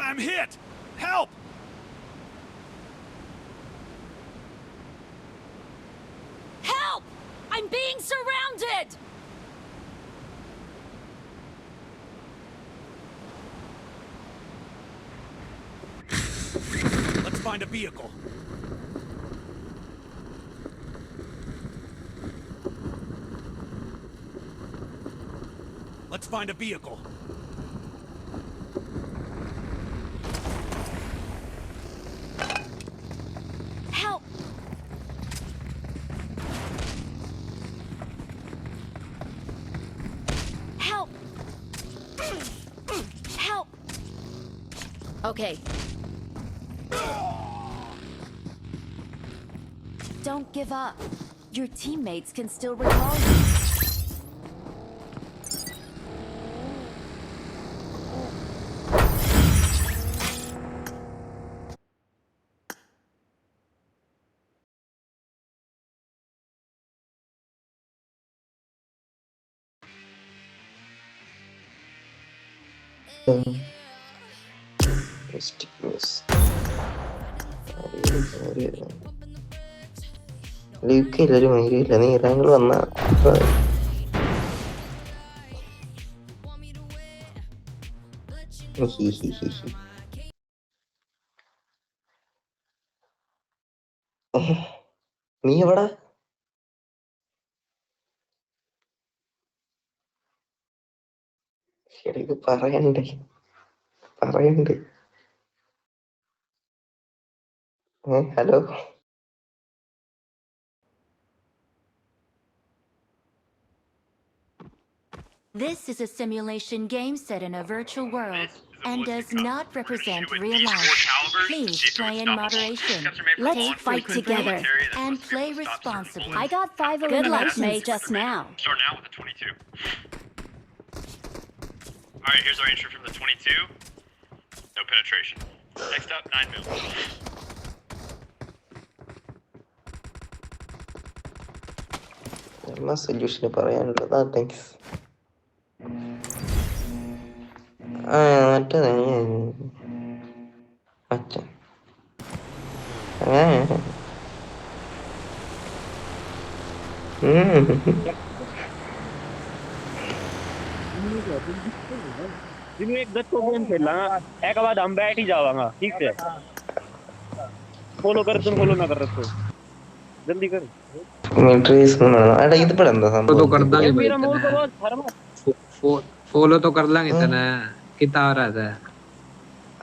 I'm hit! Help! Help! I'm being surrounded! Let's find a vehicle. Let's find a vehicle. Help! Help! Help! Okay. Don't give up. Your teammates can still recall you. ലീക്കില്ല, ഒരു മൈരില്ല. നീ Erangel വന്ന നീ എവിടാ? ശരിക്ക് പറയണ്ടേ? Hello. This is a simulation game set in a virtual world and does not represent real life. Please play in moderation. Let's fight together and play responsibly. I got 5 eliminations just now. Starting out with the 22. Alright, here's our entry from the 22. No penetration. Next up, 9mm. എല്ലാ സൊല്യൂഷന് പറയാനുള്ളതാ. Thanks. മറ്റേ അച്ഛൻ एक 10 को game खेलना एक बाद हम बैठ ही जावांगा. ठीक है, फॉलो कर. तुम फॉलो ना कर रहे तो जल्दी कर. अरे ഇത് पर എന്താ സംഭവം? तो कर दांगे मेरा मोल को बस फरमा फॉलो तो कर लांगे इतना. कितना आ रहा था?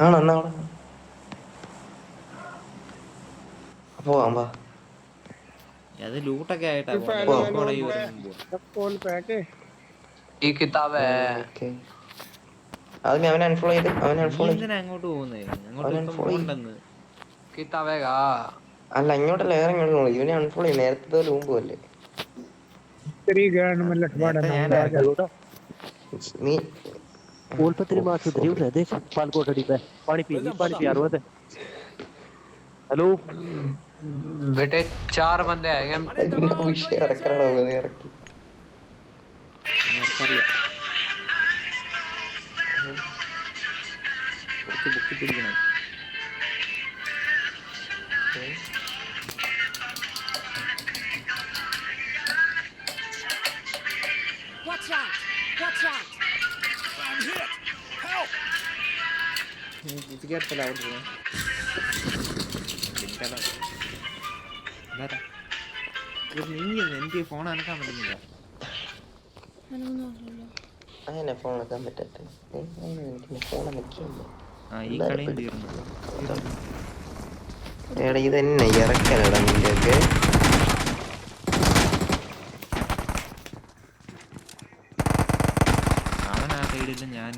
ആണോ? എന്നാ അവിടെ പോവാം. വാ. അത് ലൂട്ടൊക്കെ ആയിട്ടാ ये किताब है. അത് അവനെ അൺഫോളോ ചെയ്ത് അങ്ങോട്ട് പോകുന്നേ. അങ്ങോട്ട് किताब हैगा. അല്ല, ഇങ്ങോട്ടല്ല, വേറെ ഇങ്ങോട്ട്. ഇവനെ അൺഫോളോ ചെയ്യും. നേരത്തെ പോലെ മുമ്പ് പോലെ നീ हेलो बेटे 4 बंदे आएंगे. വിഷയം ഇറക്കണോ? ഇറക്കി ബുക്ക് പിടിക്കണം. Watch out! Watch out! I'm hit! Help! ഫിസിക്കല്ല അവിടെ നീ എനിക്ക് ഫോൺ അനക്കാൻ പറ്റുന്നില്ല. അങ്ങനെ ഫോൺ വെക്കാൻ പറ്റട്ടെ. ഫോൺ വെക്കില്ല. ഈ കളിയും തീർന്നു. എടാ ഇതെന്നെ ഇറക്കലടാ നിന്റെയൊക്കെ. അവൻ ആ സൈഡിൽ ഞാൻ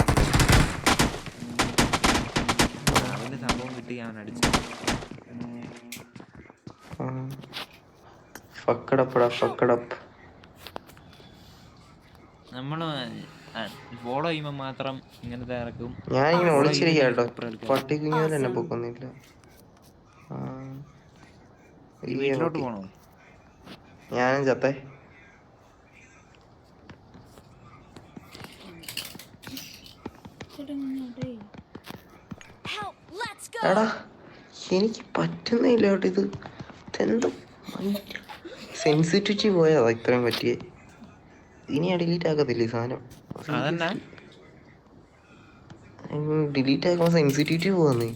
അവന്റെ സംഭവം കിട്ടി അവൻ അടിച്ചു. നമ്മള് ഫോളോ ചെയ്യുമ്പോ മാത്രം ഇങ്ങനത്തെ ഇറക്കും. ഞാനിങ്ങനെ ഒളിച്ചിരിക്കുക കേട്ടോ. പട്ടിക്കുഞ്ഞോലെ എന്നെ പൊക്കൊന്നില്ല. വീട്ടിലോട്ട് പോണോ? ഞാനും ചത്തേ. എടാ എനിക്ക് പറ്റുന്നില്ല കേട്ടോ ഇത്. ഇതെന്തോ സെൻസിറ്റിവിറ്റി പോയതാ ഇത്രയും പറ്റിയേ. ഇനി ഡിലീറ്റ് ആക്കത്തില്ല ഈ സാധനം. അതന്നെ ഡിലീറ്റ് ആക്കുമ്പോൾ സെൻസിറ്റിവിറ്റി പോവാന്നേ.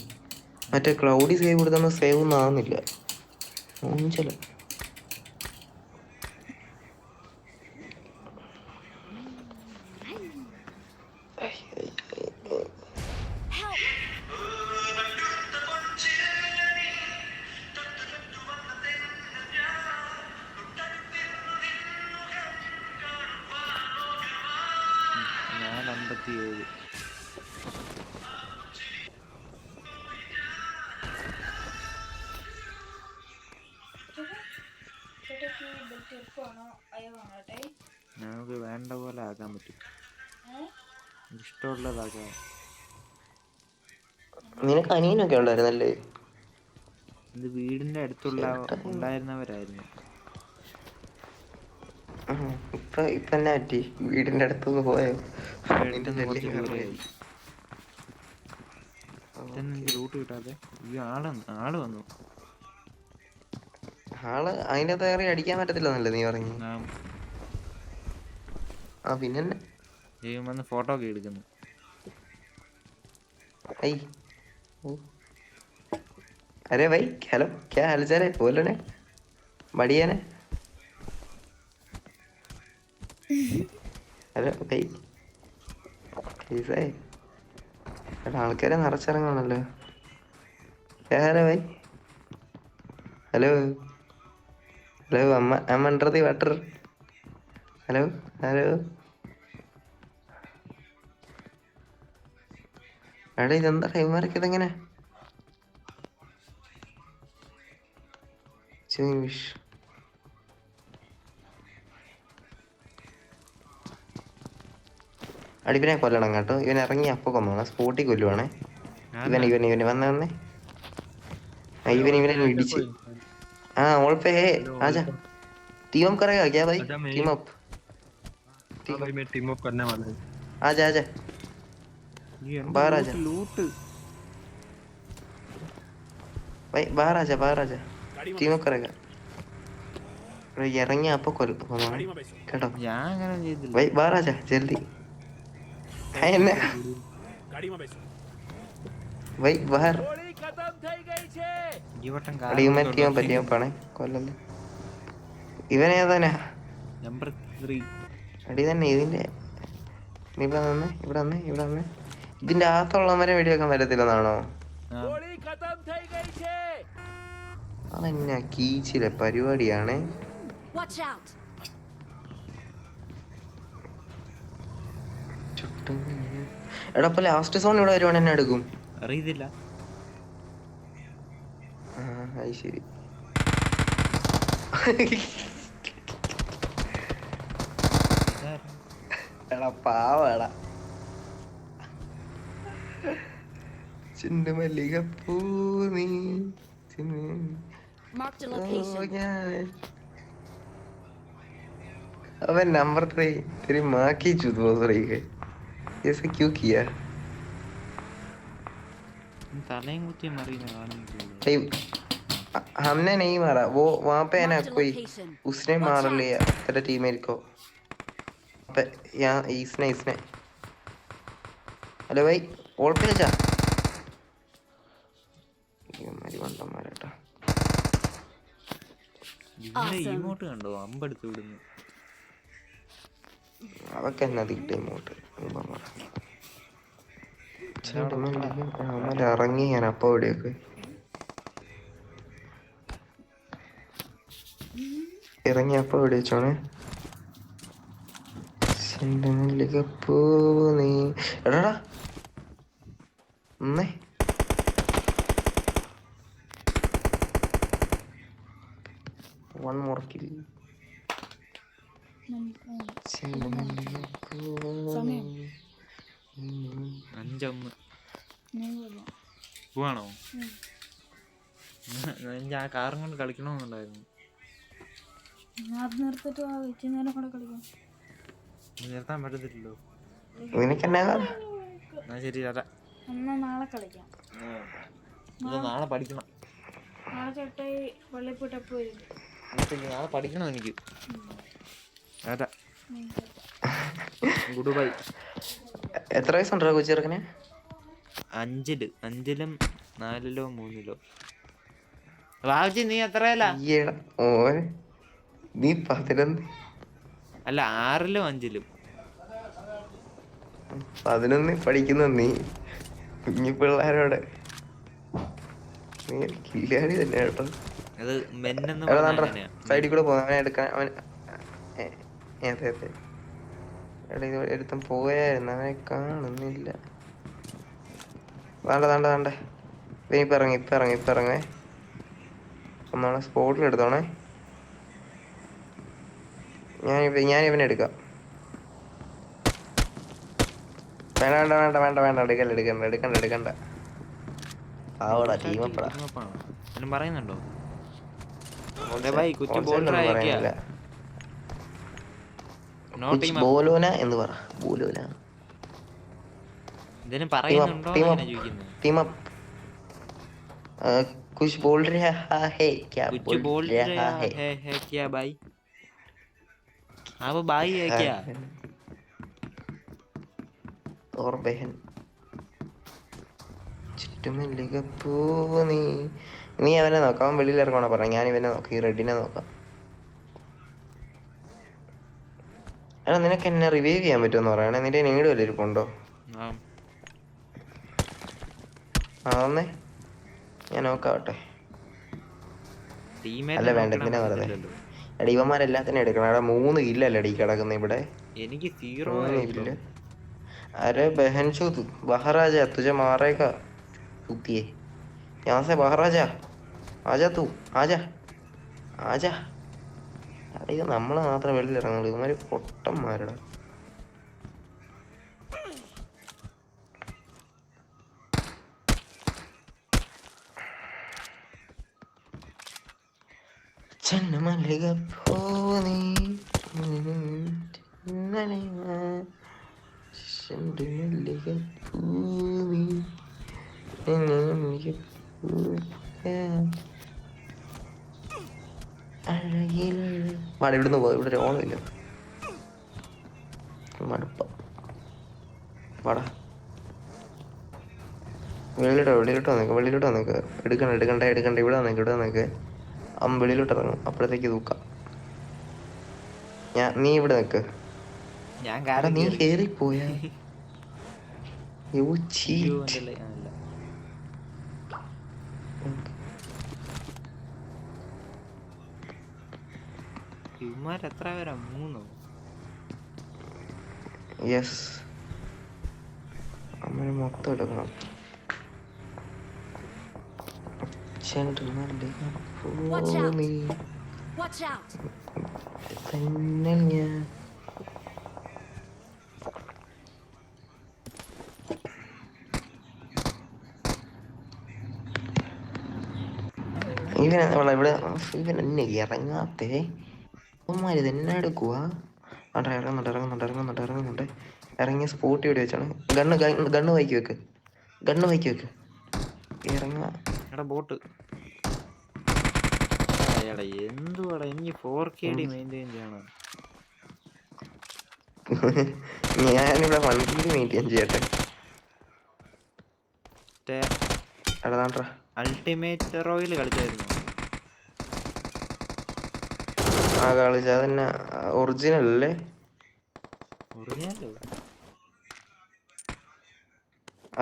മറ്റേ ക്ലൗഡി സേവ് കൊടുത്തമ്മ സേവ് ഒന്നും ആവുന്നില്ല. മൂഞ്ചല. ഞാൻ 57. നമുക്ക് വേണ്ട പോലെ ആക്കാൻ പറ്റും, ഇഷ്ടമുള്ളതാക്കാം. നിനക്ക് അനിയനൊക്കെ ഉണ്ടായിരുന്നല്ലേ? ഇത് വീടിന്റെ അടുത്തുള്ള ഉണ്ടായിരുന്നവരായിരുന്നു. ഇപ്പൊ തന്നെ പറ്റി വീടിന്റെ അടുത്തുനിന്ന് പോയോ? റൂട്ട് കിട്ടാതെ ഈ ആള് വന്നു. ആള് അതിന്റെ കയറി അടിക്കാൻ പറ്റത്തില്ലെന്നല്ലേ നീ പറഞ്ഞു? ആ പിന്നെ വന്ന് ഫോട്ടോ ഒക്കെ എടുക്കുന്നു. अरे भाई हेलो, क्या हाल चाल है? बोलो ना, बढ़िया ना? ഹലോ ഭായി, കേസായി ആൾക്കാരെ നിറച്ചിറങ്ങാണല്ലോ. ഹലോ ഭായി, ഹലോ ഹലോ, അമ്മ under the water. Hello hello. എടാ ഇതെന്താ ഇവന്മാരൊക്കെ ഇതെങ്ങനെ? അടിപ്പിനെ കൊല്ലണം കേട്ടോ. ഇവൻ ഇറങ്ങി അപ്പൊ കൊന്നോണം, സ്പോട്ടിൽ കൊല്ലുവാണേ. ഇവന് വന്നേ ഇവനെ ഇടിച്ച്. हाँ और पे है, आजा टीम अप करेगा क्या भाई? टीम अप भाई मैं टीम अप करने वाला हूं. आजा आजा बाहर आजा भाई, बाहर आजा टीम अप करेगा. ഇറങ്ങി അപ്പൊ കൊന്നോണം കേട്ടോ. ഞാൻ അങ്ങനെ ചെയ്തില്ല. भाई बाहर आजा जल्दी. है ना भाई बाहर. അടിയുമറ്റിയോ പറ്റിയോ പണേ കൊല്ലല്ലേ. ഇവനേതാനാ നമ്പർ 3 അടി തന്നെ ഇതിന്റെ. ഇവിടെ വന്ന് ഇതിന്റെ അകത്തുള്ളവരെ വെടിവെക്കാൻ പറ്റത്തില്ലെന്നാണോ? അതെന്നാ കീച്ചിലെ പരിപാടിയാണ്. എടാ ഇപ്പൊ ലാസ്റ്റ് സോൺ ഇവിടെ വരുവാണ്, എന്നെ എടുക്കും അറിയത്തില്ല. അത് ശരി. എടാ പാവടാ, ചിണ്ടുമല്ലികപ്പൂ നീ अबे नंबर 3 तेरी माँ की चूत बोल रही है, ऐसे क्यों किया? തലയും കുത്തി മറിയുന്ന हमने नहीं मारा, वो वहाँ पे है ना कोई, उसने मार लिया तेरे टीममेट को. यहाँ इसने हेलो भाई ओल पे जा. ये हमारी बंदा मारा. ഇമോട്ട് കണ്ടോ? അമ്പെടുത്ത് വിടുന്നു. അതൊക്കെ എന്നാ തീട്ട ഇമോട്ട്. ഇറങ്ങി ഞാൻ അപ്പൊ ഇവിടെയൊക്കെ ഇറങ്ങിയപ്പോ ഇവിടെ വെച്ചോണേ. പൂ നീ എടാ ഒന്നേ one more kill. അഞ്ചൊന്ന് പോവാണോ? എനിക്ക് ആ കാറും കൊണ്ട് കളിക്കണമെന്നുണ്ടായിരുന്നു. നിർത്താൻ പറ്റത്തില്ലല്ലോ. നിനക്കെന്നാ എന്നാ ശരി, നാളെ കളിക്കാം. ഇത് നാളെ പഠിക്കണം. നാളെ ചേട്ടായി പള്ളിയിൽ പോയിട്ട് എപ്പോ വരും? നാളെ പഠിക്കണം എനിക്ക്. അതാ ഗുഡ് ബൈ. എത്ര വയസ്സുണ്ടോ കൊച്ചു ചെറുക്കനെ? 5-ലും 4-ലോ 3-ലോ. ബാബുജി നീ എത്രയല്ല? ഓൻ നീ 11. അല്ല 6-ലും 5-ലും. 11 പഠിക്കുന്ന നീ കുഞ്ഞു പിള്ളേരോട് നീ കില്ലാടി തന്നെ കേട്ടോ. അത് മെന്നെന്ന് സൈഡിൽ കൂടെ പോകുന്ന അവനെ എടുക്കാൻ അവൻ എടുത്തും പോയായിരുന്നു, അവനെ കാണുന്നില്ല. താണ്ടേ ഇപ്പൊ ഇറങ്ങേ ഒന്നാണ് സ്പോട്ടിൽ എടുത്തോണേ. ഞാൻ ഇവനെ എടുക്കാം. വേണ്ട എടുക്കണ്ട. ആവടാ ടീമപ്പടാ പറയുന്നുണ്ടോ? ബോലോന എന്ന് പറ. ബോലോന ടീം അപ്പ്. कुछ बोल रहा है क्या? कुछ बोल रहा है क्या भाई? अब भाई है क्या? और बहन നീ അവനെ നോക്കാം. അവൻ വെളിയിൽ ഇറങ്ങണ പറ. ഞാൻ ഇവനെ നോക്കാം. ഈ റെഡിനെ നോക്കാം. എടാ നിനക്ക് എന്നെ റിവൈവ് ചെയ്യാൻ പറ്റുമെന്ന് പറയണേ. നിന്റെ നീട് വല്ല ഇരിപ്പുണ്ടോ? ആന്നേ ഞാൻ നോക്കാവട്ടെ. അല്ല വേണ്ട, എന്തിനാ വെറുതെ. എടാ ഇവന്മാരെല്ലാത്തിനും എടുക്കണം. എടാ 3 കില്ലല്ലേ ഈ കിടക്കുന്ന ഇവിടെ. എനിക്ക് 0 കില്ല. अरे बहन चोद बाहर आ जा, तुझे मारेगा कुत्ते. यहाँ से बाहर आ जा तू, आ जा. അടേ നമ്മള് മാത്രം വെളിയിൽ ഇറങ്ങുള്ളൂ. ഇവന്മാര് പൊട്ടന്മാരടാ. ചെന്നമല്ലിക പോനീ ഇവിടുന്ന് പോ. ഇവിടെ ഓണമില്ല. മടുപ്പ. വാടാ വെളിയിലോട്ട് വന്നേക്ക്. എടുക്കണ്ട. ഇവിടെ വന്നേക്ക്. വെളിയിലോട്ട് ഇറങ്ങും. അപ്പോഴത്തേക്ക് തൂക്കാം. നീ ഇവിടെ നിക്ക്. നീ കേറിപ്പോയാ എത്ര പേരാ? 3. യെസ്, അമ്മ മൊത്തം എടുക്കണം. തന്നെ ഞാൻ ഇവൻ എന്നെ ഇറങ്ങാത്തേ. ഉമ്മാര് തന്നെ എടുക്കുക. ഇറങ്ങുന്നുണ്ട്. ഇറങ്ങിയ സ്പോട്ടി ഇവിടെ വെച്ചാണ്. ഗണ്ണ് വൈക്കി വെക്ക്. ഇറങ്ങാ. ബോട്ട് എന്തുവാടാ? എനിക്ക് 4KD മെയിൻറ്റെയിൻ ചെയ്യണം. ഞാനിവിടെ 1KD മെയിൻറ്റെയിൻ ചെയ്യട്ടെ. അൾട്ടിമേറ്റ് റോയിൽ കളിച്ചായിരുന്നു. കളിച്ച അതന്നെ ഒറിജിനൽ അല്ലേ?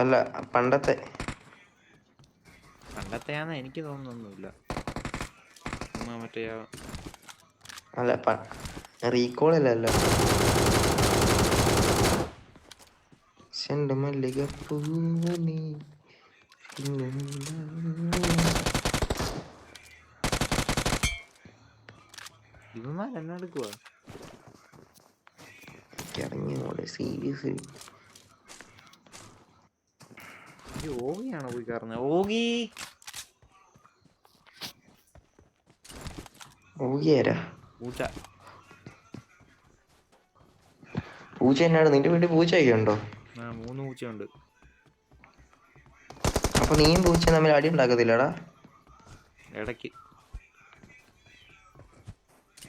അല്ല പണ്ടത്തെയാന്ന് എനിക്ക് തോന്നുന്നൊന്നുമില്ല. മറ്റേ അല്ല റീകോൾ അല്ലല്ലോ. മല്ലികപ്പൂവനീ ഇവന്മാരെന്നെടുക്കുവാ. ഇറങ്ങിയോടെ സീരിയസ്. ഓഗിയാണോ പോയി കയറുന്നത്? ഓഗിയാരാ? പൂച്ച എന്നാണ് നിന്റെ വീട്ടിൽ? പൂച്ചയൊക്കെ ഉണ്ടോ? 3 പൂച്ചയുണ്ട്. അപ്പൊ നീയും പൂച്ച തമ്മിൽ അടി ഉണ്ടാക്കത്തില്ലടാ? ഇടയ്ക്ക്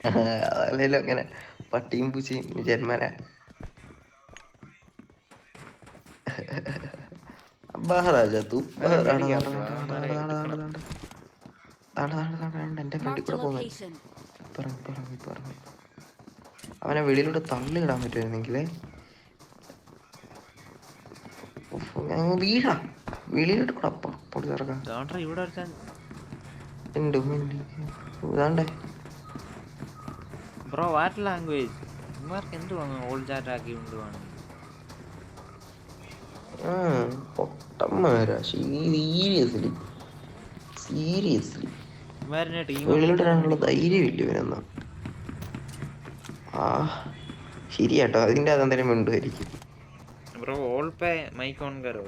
അതല്ലല്ലോ അങ്ങനെ പട്ടിയും പൂച്ചയും ജന്മന. മഹാരാജ തൂ എന്റെ ഫ്രണ്ടിൽ കൂടെ പോകുന്നു. പറഞ്ഞു അവനെ വെളിയിലോട്ട് തള്ളിയിടാൻ പറ്റുമായിരുന്നെങ്കിലേ. വീഴാ വെളിയിലോട്ട് കൂടെ പൊടി തുറക്കാം. ഇവിടെ ഒരുത്തൻ ഇതാണ്ടേ ബ്രോ വാട്ട് ലാംഗ്വേജ് ഇവർക്ക് എന്ത് വന്നു ഓൾ ചാറ്റ് ആക്കി കൊണ്ടുപോകണം. പൊട്ടന്മാരാ സീരിയസ്ലി ഇവരുടെ ടീം വെളിയിലോട്ടിടാനുള്ള ധൈര്യമില്ല ഇവനൊന്നും. ആ ശരിയാട്ടോ, അതിന്റെ അതെന്തായാലും മിണ്ടുമായിരിക്കും. ബ്രോ ഓൾ പേ മൈക്ക് ഓൺ കരോ.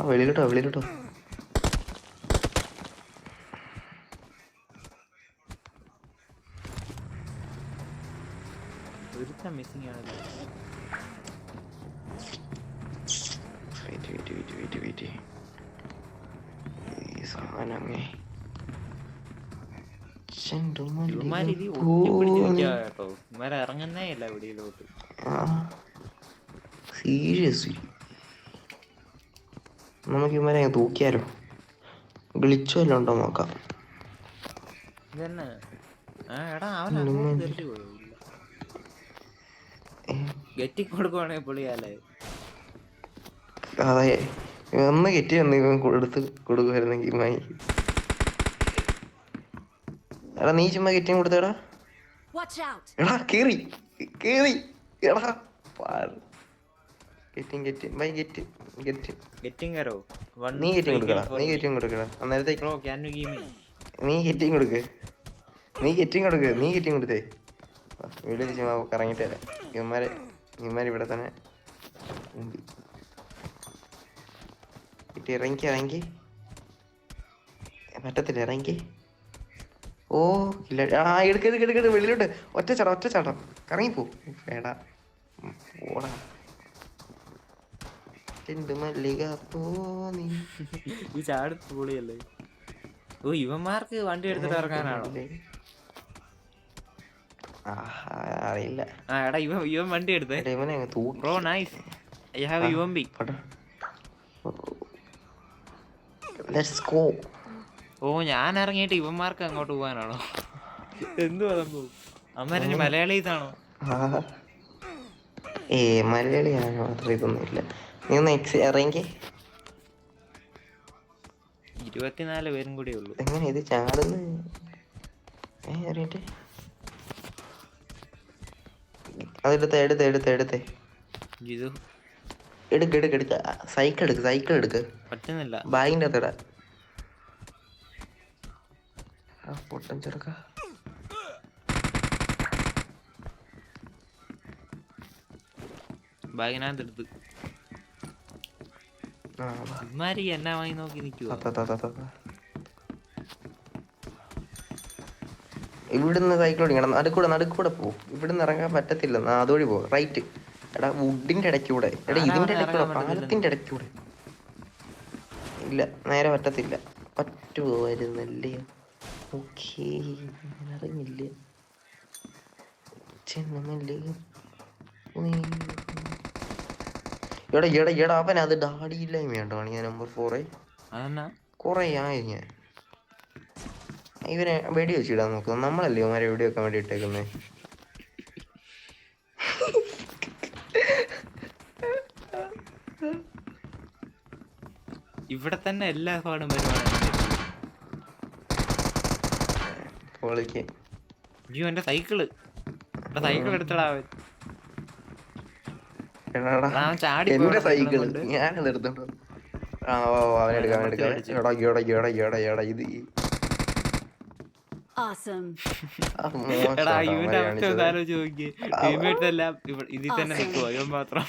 വെളിയിലോട്ടോ ഒരുത്തൻ മിസ്സിംഗ് ആണ്. വെയിറ്റ് ഈ സാധനമേ ഇവന്മാര് ഇത് ഒട്ടിപ്പിടിച്ച് നിൽക്കാ കേട്ടോ. ഇവന്മാരെ ഇറങ്ങുന്നേ ഇല്ല വെളിയിലോട്ട്. സീരിയസ്ലി നമുക്ക് ഇവന്മാരെ തൂക്കിയാലോ? ഗ്ലിച്ചോ എല്ലാം ഉണ്ടോ നോക്കാം. ഇതന്നെ എടാ അവൻ അങ്ങോട്ട് തെറിച്ചു പോയോ? ഗെറ്റി കൊടുക്കുവാണെങ്കിൽ പൊളിയാലേ. അതെ ഒന്ന് കെറ്റി വന്ന് ഇവൻ എടുത്ത് കൊടുക്കുമായിരുന്നെങ്കിൽ മായി. എടാ നീ ചുമ്മാ കെറ്റിയും കൊടുത്തേടാ. എടാ കേറി എടാ നീ കെറ്റിയും കൊടുക്കടാ. അന്നേരത്തേക്ക് നീ കെറ്റിയും കൊടുത്തേ. വീട്ടിൽ ചുമ്മാ കറങ്ങിട്ട് തരാം. ഇവന്മാര് ഇവിടെ തന്നെ ഇറങ്ങി പറ്റത്തില്ല. ഇറങ്ങി ഓ ഇല്ല. എടുക്ക വെളിയിലോട്ട് ഒറ്റ ചാട്ടം കറങ്ങിപ്പോ. വേടാ ഓടാ മല്ലിക പോ നീ. ഈ ചാടത്ത് പൊളിയല്ലേ. ഓ ഇവന്മാർക്ക് വണ്ടി എടുത്തിട്ട് ഇറങ്ങാനാണോ? അറിയില്ല. എടാ ഇവൻ വണ്ടി എടുത്തേ. Bro nice. I have UMP. Let's go. ഓ ഞാൻ ഇറങ്ങിയിട്ട് ഇവന്മാർക്ക് അങ്ങോട്ട് പോകാനാണോ? എന്തുവാ സംഭവം? അമ്മ മലയാളീസാണോ? മലയാളിയാണ് മാത്രം ഇതൊന്നുമില്ല. നീ ഒന്ന് ഇറങ്ങി. 24 പേരും കൂടെ ഉള്ളു. എങ്ങനെ ഇത് ചാടുന്നു? അറിയട്ടെ. അതെടുത്തേ എടുക്ക. സൈക്കിൾ എടുക്ക്. പറ്റുന്നില്ല. ബാഗിന്റെ അകത്തിടാ. പൊട്ടൻ ചെറുക്ക. ബാഗിനകത്തെടുത്ത് ഇമാരി എന്നാ വാങ്ങി നോക്കി നിൽക്കുവോ? ഇവിടുന്ന് സൈക്കിൾ ഓടിക്കണം. നടുക്കൂടെ പോ. ഇവിടുന്ന് ഇറങ്ങാൻ പറ്റത്തില്ല. അതുവഴി പോ. റൈറ്റ്. എടാ വുഡിന്റെ ഇടയ്ക്കൂടെ. എടാ ഇതിന്റെ ഇടയ്ക്കൂടെ, പാലത്തിന്റെ ഇടയ്ക്കൂടെ. ഇല്ല നേരെ പറ്റത്തില്ല. പറ്റുമായിരുന്നല്ലേ? ഓക്കേ അറിഞ്ഞില്ല. എടാ അവൻ അത് ഡാഡിയില്ലായ്മ വേണ്ടോ? ഞാൻ നമ്പർ 4 കൊറേ ആയി. ഞാൻ ഇവനെ വെടി വെച്ചിടാൻ നോക്കുന്നത്. നമ്മളല്ലേ ഇവന്മാരെ വെടി വെക്കാൻ വേണ്ടി ഇട്ടേക്കുന്നേ. ഇവിടെ തന്നെ എല്ലാ പാടും പൊളിക്ക്. അയ്യോ എന്റെ സൈക്കിൾ എടുത്തടാ. എന്റെ സൈക്കിള് ഞാനത് എടുത്തോണ്ടോ? അവനെടുക്കാം. ഇത് ഇതിൽ തന്നെ നിൽക്കുവോ ഇവൻ മാത്രം?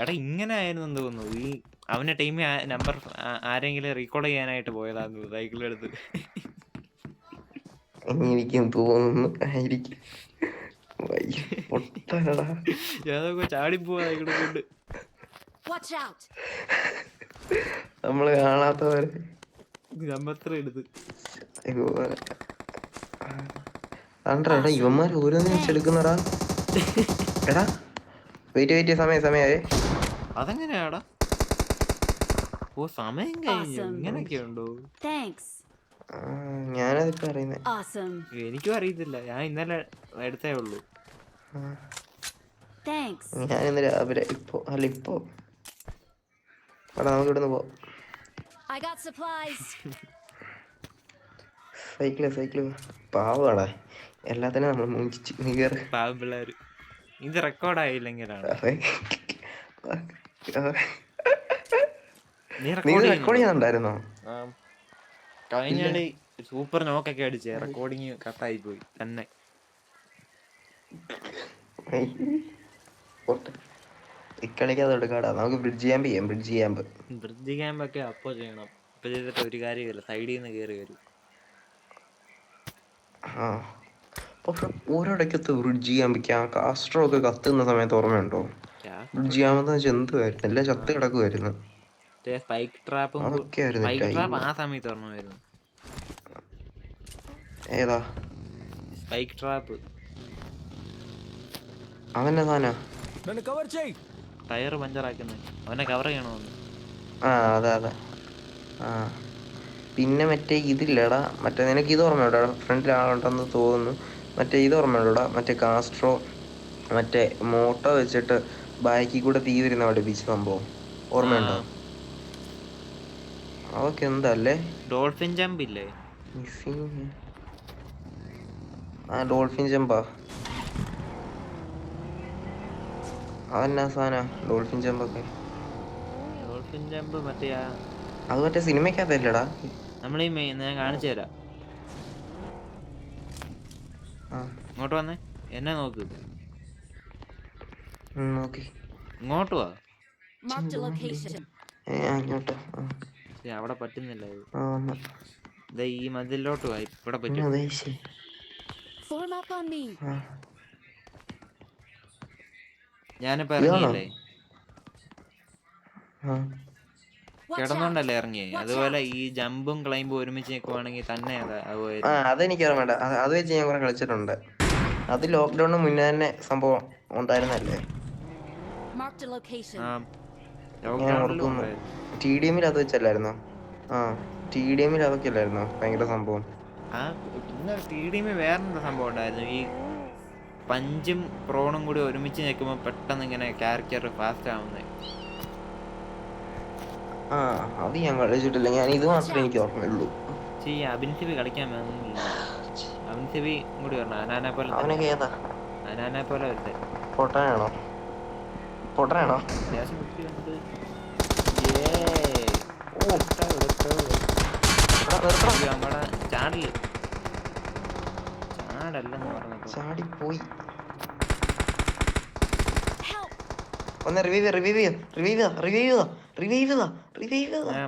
എടാ ഇങ്ങനെ ആയിരുന്നു തോന്നുന്നു. ഈ അവന്റെ ടീമിൽ നമ്പർ ആരെങ്കിലും റീകോൾ ചെയ്യാനായിട്ട് പോയതാന്ന് സൈക്കിളെടുത്ത്. എനിക്കും തോന്നുന്നു ആയിരിക്കും. പൊട്ടടാ. ഞാനൊക്കെ ചാടിപ്പോവാ സൈക്കിളെ കൊണ്ട്. Watch out! നമ്മള് കാണാത്തവരെ നമ്പത്ര എടുത്ത്. എടാ ഇവന്മാര് ഓരോന്ന് വെച്ചെടുക്കുന്നടാ. എടാ വെയിറ്റ് സമയമായേ. അതെങ്ങനെയാടാ? ഓ സമയം കഴിഞ്ഞു. Awesome. ഇങ്ങനൊക്കെ ഉണ്ടോ? Thanks. ഞാനതിപ്പോ അറിയുന്നേ. Awesome. എനിക്കും അറിയത്തില്ല, ഞാൻ ഇന്നലെ എടുത്തേ ഉള്ളൂ. Thanks. ഞാനിന്ന് രാവിലെ ഇപ്പൊ എടാ നമുക്ക് ഇവിടുന്ന് പോ. I got supplies. സൈക്കിള് പാവാടാ. എല്ലാത്തിനും നമ്മൾ മുഞ്ചിച്ച് നീറ്. പാവം പിള്ളേര്. ഇത് റെക്കോർഡായില്ലെങ്കിലാണ്. നീ റെക്കോർഡ് ചെയ്യുന്നുണ്ടായിരുന്നോ? കഴിഞ്ഞാല് സൂപ്പർ നോക്കൊക്കെ അടിച്ചേ, റെക്കോർഡിങ് കട്ടായി പോയി തന്നെ. ഇക്കളിക്കാതെ എടുക്കാടാ. നമുക്ക് ബ്രിഡ്ജ് ക്യാമ്പൊക്കെ അപ്പൊ ചെയ്യണം. ഇപ്പൊ ചെയ്തിട്ട് ഒരു കാര്യമില്ല, സൈഡിൽ നിന്ന് കയറി വരും. പക്ഷെ ഓരോടക്കത്ത് ബ്രിഡ്ജ് ക്യാമ്പ് കാസ്ട്രോ ഒക്കെ കത്തുന്ന സമയത്ത് ഓർമ്മയുണ്ടോ? ബ്രിഡ്ജ് ക്യാമ്പെന്ന് വെച്ചാൽ എന്തുവായിരുന്നു, എല്ലാം ചത്ത് കിടക്കുമായിരുന്നു. സ്പൈക്ക് ട്രാപ്പ് ആ സമയത്ത് ഓർമ്മയായിരുന്നു. ഏതാ സ്പൈക്ക് ട്രാപ്പ്? അവന്റെ സാധന ടയർ പഞ്ചറാക്കുന്നത്, അവനെ കവർ ചെയ്യണമെന്ന്. അതെ. പിന്നെ മറ്റേ ഇതില്ലടാ, മറ്റേ നിനക്ക് ഇത് ഓർമ്മയുണ്ടോ? ഫ്രണ്ടിൽ ആളുണ്ടെന്ന് തോന്നുന്നു. മറ്റേ ഇത് ഓർമ്മയുണ്ടോടാ? മറ്റേ കാസ്ട്രോ മറ്റേ മോട്ടോ വെച്ചിട്ട് ബാക്കിൽ കൂടെ തീ വരുന്ന പഠിപ്പിച്ച സംഭവം ഓർമ്മയുണ്ടോ? അതൊക്കെ എന്തല്ലേ? ഡോൾഫിൻ ജമ്പ് ഇല്ലേ? ഡോൾഫിൻ ജമ്പാ. അതെന്നാ സാധന ഡോൾഫിൻ ജമ്പൊക്കെ? ഡോൾഫിൻ ജമ്പ് മറ്റേ അത് മറ്റേ സിനിമയ്ക്കകത്തല്ലടാ. നമ്മളീ ഞാൻ കാണിച്ചു തരാം. ഇങ്ങോട്ട് വന്നേ, എന്നെ നോക്ക്. ഇങ്ങോട്ട് വാ. Marked a location. അങ്ങോട്ടോ? അവിടെ പറ്റുന്നില്ല. ഈ മതിലോട്ട് വാ, ഇവിടെ പറ്റും. Form up on me. ഞാനിപ്പോ ഇറങ്ങിയില്ലേ, കിടന്നോണ്ടല്ലേ ഇറങ്ങിയേ. അതുപോലെ ഈ ജമ്പും ക്ലൈംബും ഒരുമിച്ച് നിൽക്കുവാണെങ്കിൽ തന്നെ അതെനിക്ക് ഓർമ്മയുണ്ട്. അത് വെച്ച് ഞാൻ കുറെ കളിച്ചിട്ടുണ്ട്. അത് ലോക്ക്ഡൌണിന് മുന്നേ തന്നെ സംഭവം ഉണ്ടായിരുന്നല്ലേ? ഞാൻ ഓർക്കുന്നു. TDMൽ അത് വെച്ചല്ലായിരുന്നോ? TDMൽ അതൊക്കെ അല്ലായിരുന്നോ ഭയങ്കര സംഭവം? പിന്നെ TDM വേറെന്താ സംഭവം ഉണ്ടായിരുന്നു. ഈ പഞ്ചും പ്രോണും കൂടി ഒരുമിച്ച് നിൽക്കുമ്പോൾ പെട്ടെന്ന് ഇങ്ങനെ ക്യാരക്ടർ ഫാസ്റ്റ് ആവുന്നത്. അത് ഞാൻ കളിച്ചിട്ടില്ല. ഞാൻ ഇത് മാത്രമേ എനിക്ക് ഓർമ്മയുള്ളൂ. അബിൻസിബി കളിക്കാൻ അബിൻസിബി കൂടി പറഞ്ഞു. അനാനെ പോലെ വരുന്നത്. പൊട്ടനാണോ? അത്യാവശ്യം ബുദ്ധിയുണ്ട്. നമ്മുടെ ചാടല്ലെന്ന് പറഞ്ഞു. ചാടിപ്പോയി. ഒന്ന് റിവൈവ്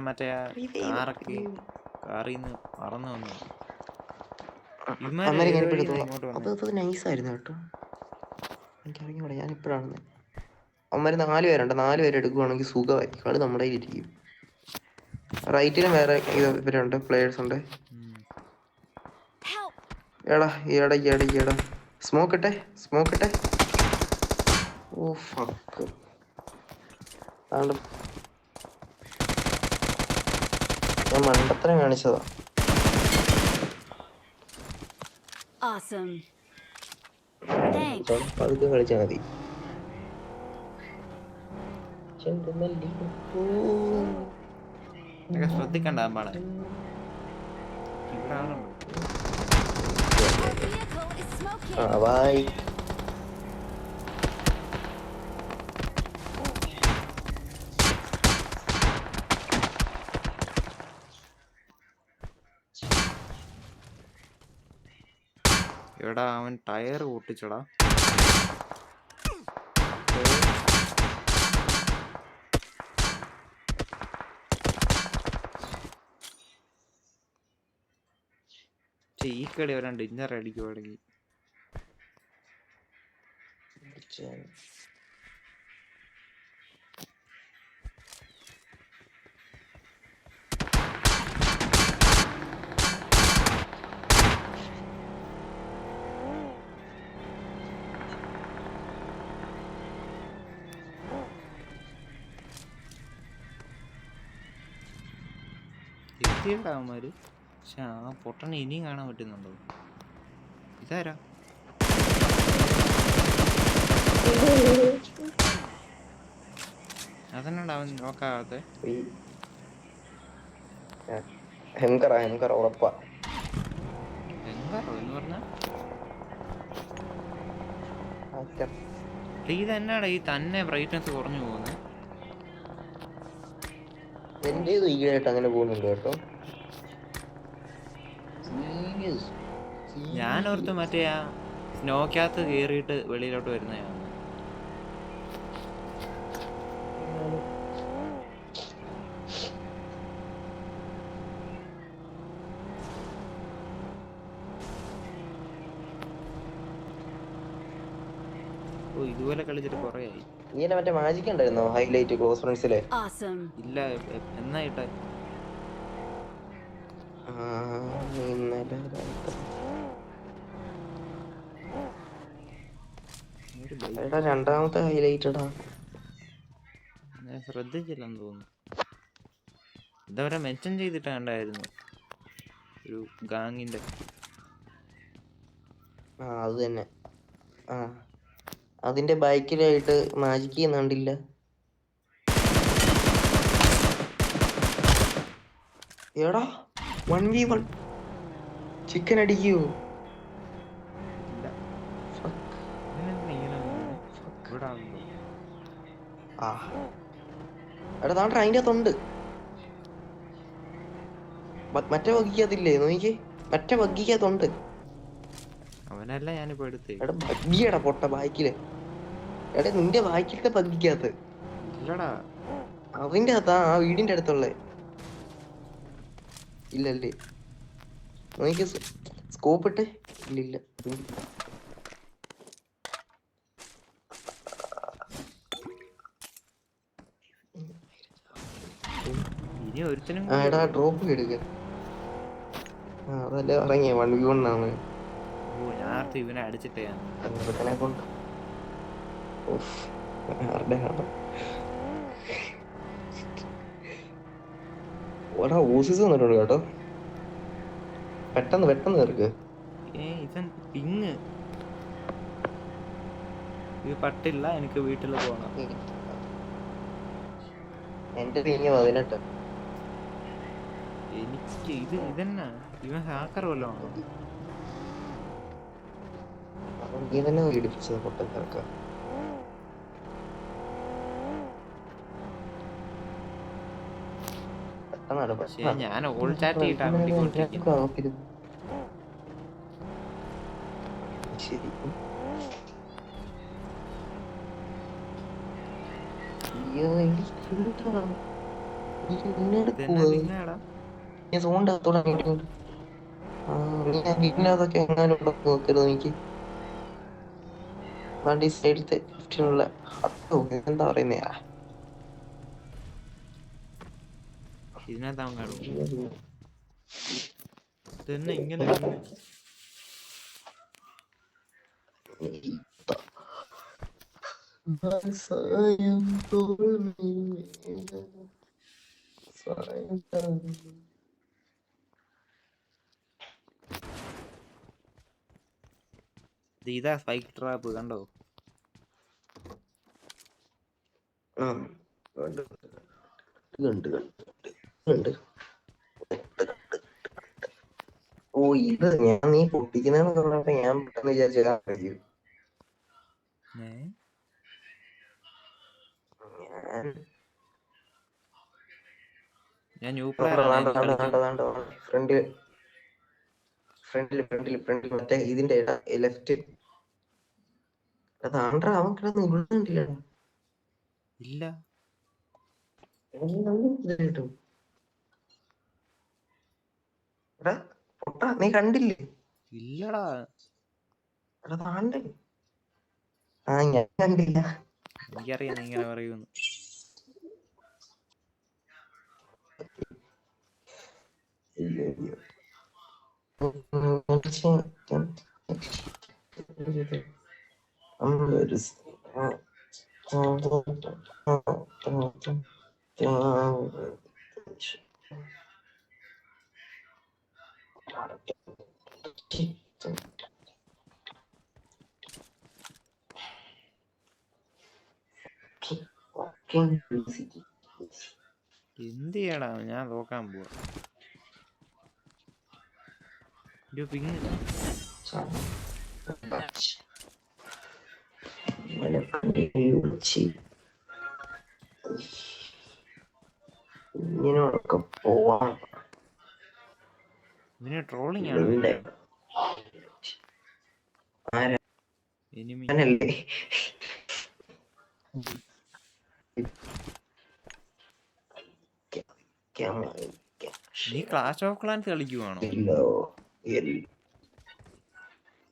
മറ്റേ കാറിന്ന് പറന്നു വന്നു. നൈസായിരുന്നു കേട്ടോ. എനിക്കറിഞ്ഞൂടാ, ഞാൻ ഇപ്പഴാണ്. അവന്മാര് 4 പേരുണ്ട്. 4 പേര് എടുക്കുവാണെങ്കിൽ സുഖമായി കളി നമ്മുടെ കയ്യിലിരിക്കും. റൈറ്റിലും വേറെ ഇവരുണ്ട്, പ്ലേയേഴ്സ് ഉണ്ട്. എടാ സ്മോക്ക് ഇട്ടെ. ഓ ഫക്ക്. ഞാൻ മണ്ടത്തരം കാണിച്ചതാ. Awesome. Thanks. പതുക്കെ കളിച്ചാൽ മതി. ശ്രദ്ധിക്കണ്ട പാടെ. ബൈ. എടാ അവൻ ടയർ പൊട്ടിച്ചടാ. ഈ കളി ഒരാ ഡിന്നർ അടിക്കുവാണെങ്കിൽ എത്തിയുണ്ടാവന്മാര്. പക്ഷെ ആ പൊട്ടണ ഇനിയും കാണാൻ പറ്റുന്നുണ്ടോ? ഇതാരാ? അതെന്നാണ് അവൻ നോക്കാതെ? ഹെംകറ ഉറപ്പാ. എങ്കാറോ എന്ന് പറഞ്ഞ ഇതെന്നാടാ ഈ തന്നെ ബ്രൈറ്റ്നസ് കുറഞ്ഞു പോകുന്നത്? എന്റേത് ഈയിടെയായിട്ട് അങ്ങനെ പോകുന്നുണ്ട് കേട്ടോ. ഞാനോർത്ത് മറ്റേ ആ സ്നോക്കകത്ത് കയറിയിട്ട് വെളിയിലോട്ട് വരുന്നതാണ്. ഓ ഇതുപോലെ കളിച്ചിട്ട് കുറേ ആയി. ഇങ്ങനെ മറ്റേ മാജിക് ഉണ്ടായിരുന്നോ ഹൈലൈറ്റ് ക്ലോസ് ഫ്രണ്ട്സിലെ? Awesome. ഇല്ല, എന്നായിട്ടാ? രണ്ടാമത്തെ ഹൈലൈറ്റ് ഞാൻ ശ്രദ്ധിച്ചില്ലെന്ന് തോന്നുന്നു. ഇതവരെ മെൻഷൻ ചെയ്തിട്ട് കണ്ടായിരുന്നു ഒരു ഗാങ്ങിന്റെ. അത് തന്നെ. അതിന്റെ ബൈക്കിലായിട്ട് മാജിക് ചെയ്യുന്നുണ്ടില്ല. എടാ 1v1 ചിക്കൻ അടിക്കൂ. എടാ താണ്ടെ അതിന്റെ അകത്തുണ്ട്. മറ്റേ വഗ്ഗിക്കകത്തില്ലേ നോക്കി, മറ്റേ വഗ്ഗിക്കകത്തുണ്ട്. അവനല്ല ഞാനിപ്പോ എടുത്തേ. എടാ ബഗ്ഗിയടാ പൊട്ട ബാക്കില്. എടാ നിന്റെ ബാക്കിലത്തെ ബഗ്ഗിക്കകത്ത് ഇല്ലടാ, അതിന്റെ അകത്താ, ആ വീടിന്റെ അടുത്തുള്ള. ഇല്ലല്ലേ നോക്കി സ്കോപ്പ് ഇട്ട്. ഇല്ലില്ല. ഇനി ഒരുത്തനും എടാ ഡ്രോപ്പ് എടുക്ക. അതല്ലേ ഇറങ്ങിയ 1v1 ആണ്. ഓ ഞാൻ ഇവനെ അടിച്ചിട്ടേ. കൊണ്ട് ഓടാ ഓസിസ് വന്നിട്ടുണ്ട് കേട്ടോ. പെട്ടെന്ന് കേർക്ക്. ഇവൻ പിങ്. ഇത് പട്ടില്ല, എനിക്ക് വീട്ടിൽ പോകണം. എന്റെ പിങ് 18. എനിക്ക് ഇതെന്നാ ഇവൻ ഹാക്കർ വല്ലതും ആണോ? നീ തന്നെ പീഡിപ്പിച്ചത് പൊട്ടക്കാർക്ക്. പക്ഷേ ഞാൻ ഓൾ ചാറ്റ് ചെയ്തിട്ടാ വേണ്ടിക്കൊണ്ടിരിക്കുന്നത്. ശരി. വീട്ടിനകത്തൊക്കെ എങ്ങാനും നോക്കരുത് എനിക്ക്. ഈ സൈഡിലത്തെ ലിഫ്റ്റിനുള്ള എന്താ പറയുന്നേ, ഇതിനകത്ത് അവൻ കാണും. ഇതന്നെ ഇങ്ങനെ ഇതാ സ്പൈക്ക് ട്രാപ്പ് കണ്ടോ? ഓ ഇത് ഞാൻ നീ പൊട്ടിക്കുന്നെന്ന് പറഞ്ഞപ്പോ ഞാൻ പെട്ടെന്ന് വിചാരിച്ചു ഞാൻ ന്യൂ പ്ലെയർ ആണ് ഫ്രണ്ടില് മറ്റേ ഇതിന്റെ ലെഫ്റ്റ്. അതാണ്ടാ അവൻ കിടന്ന് ഉരുളുന്നില്ല. ഇല്ല നീ കണ്ടില്ലേ? ഇല്ലടാ. എടാ താണ്ട്. ആ ഞാൻ കണ്ടില്ല. എനിക്കറിയാം നീ ഇങ്ങനെ പറയുമെന്ന്. എന്ത് ചെയ്യടാ, ഞാൻ നോക്കാൻ പോവാ. പിങ് ഇങ്ങനെയൊക്കെ പോവാം. ഇതിന് ട്രോളിങ് ആണ് നിന്റെ ഭയങ്കര. എനിമി ആരല്ലേ? നീ ക്ലാഷ് ഓഫ് ക്ലാൻസ് കളിക്കുവാണോ?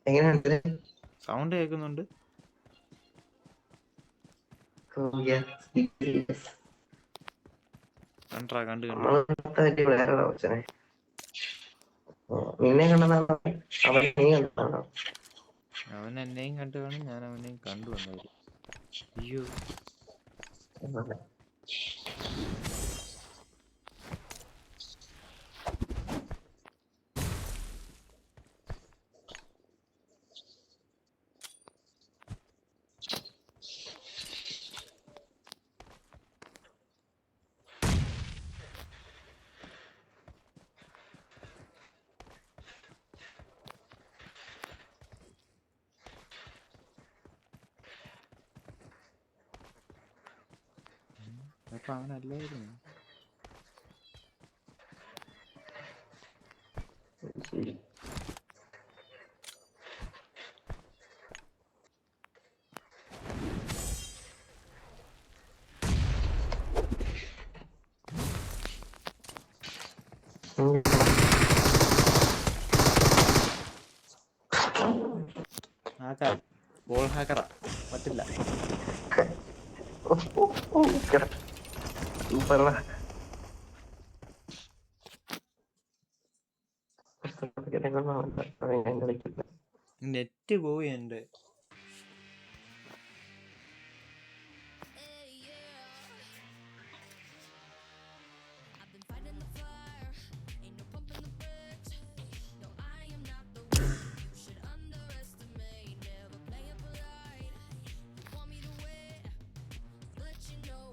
എങ്ങനെയുണ്ട്? സൗണ്ട് കേൾക്കുന്നുണ്ട്. കണ്ടാ കണ്ടു നിന്നെ കണ്ടതാണോ? അവൻ നീ കണ്ടതാണോ? അവൻ എന്നെയും കണ്ടു കാണും, ഞാൻ അവനെയും കണ്ടു വന്നവര്. അയ്യോ അപ്പൊ അവനല്ലായിരുന്നു. ഹാക്കർ, ബോൾ ഹാക്കറാ, പറ്റില്ല. നെറ്റ് പോയി എൻ്റെ.